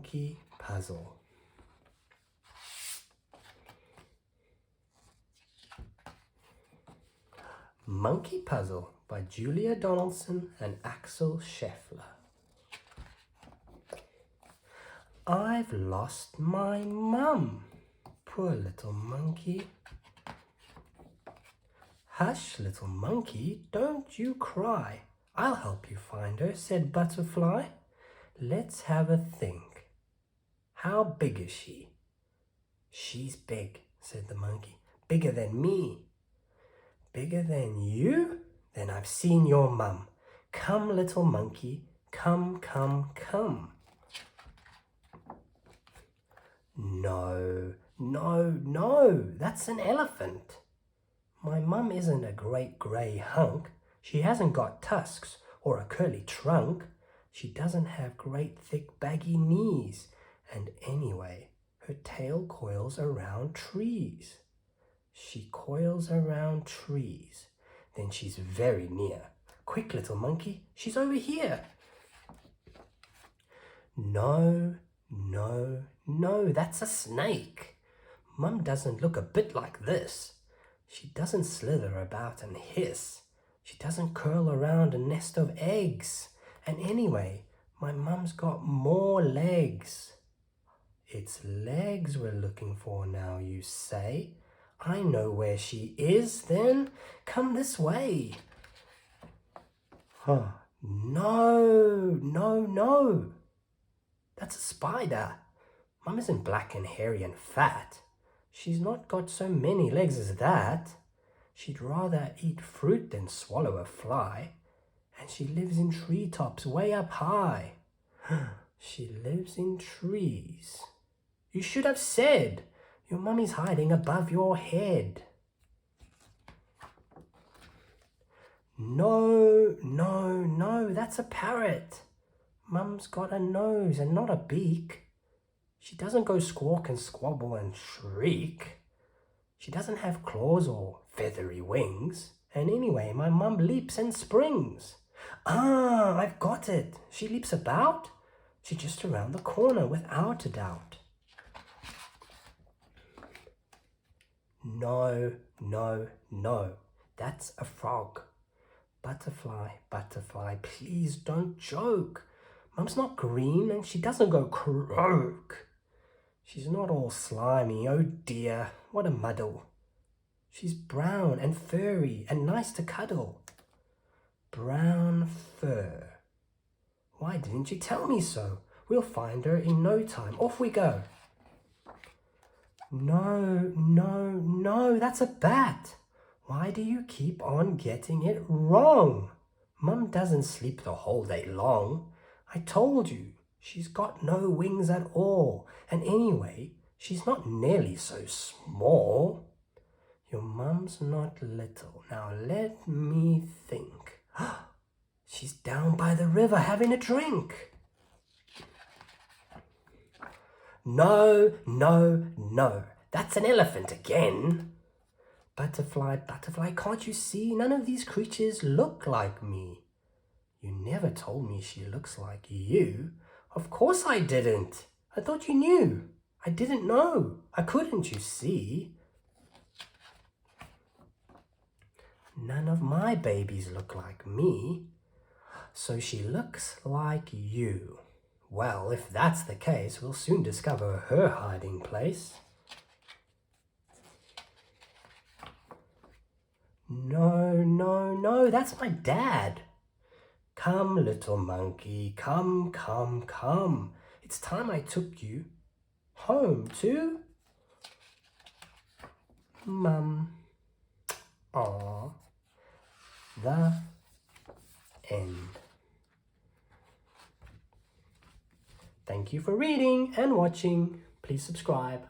monkey puzzle. Monkey Puzzle by Julia Donaldson and Axel Scheffler. I've lost my mum. Poor little monkey. Hush, little monkey, don't you cry. I'll help you find her, said Butterfly. Let's have a think. How big is she? She's big, said the monkey. Bigger than me. Bigger than you? Then I've seen your mum. Come, little monkey, come, come, come. No, no, no, that's an elephant. My mum isn't a great grey hunk. She hasn't got tusks or a curly trunk. She doesn't have great thick baggy knees. And anyway, her tail coils around trees. She coils around trees. Then she's very near. Quick, little monkey, she's over here. No, no, no, that's a snake. Mum doesn't look a bit like this. She doesn't slither about and hiss. She doesn't curl around a nest of eggs. And anyway, my mum's got more legs. It's legs we're looking for now, you say? I know where she is, then. Come this way. Huh. No, no, no. That's a spider. Mum isn't black and hairy and fat. She's not got so many legs as that. She'd rather eat fruit than swallow a fly. And she lives in treetops way up high. She lives in trees. You should have said. Your mummy's hiding above your head. No, no, no, that's a parrot. Mum's got a nose and not a beak. She doesn't go squawk and squabble and shriek. She doesn't have claws or feathery wings. And anyway, my mum leaps and springs. Ah, I've got it. She leaps about. She's just around the corner without a doubt. No, no, no. That's a frog. Butterfly, butterfly, please don't joke. Mum's not green and she doesn't go croak. She's not all slimy, oh dear, what a muddle. She's brown and furry and nice to cuddle. Brown fur. Why didn't you tell me so? We'll find her in no time. Off we go. No, no, no, that's a bat. Why do you keep on getting it wrong? Mum doesn't sleep the whole day long. I told you, she's got no wings at all. And anyway, she's not nearly so small. Your mum's not little. Now let me think. She's down by the river having a drink. No, no, no. That's an elephant again. Butterfly, butterfly, can't you see? None of these creatures look like me. You never told me she looks like you. Of course I didn't. I thought you knew. I didn't know. I couldn't, you see. None of my babies look like me. So she looks like you. Well, if that's the case, we'll soon discover her hiding place. No, no, no, that's my dad. Come, little monkey, come, come, come. It's time I took you home to Mum. Aw. The end. Thank you for reading and watching. Please subscribe.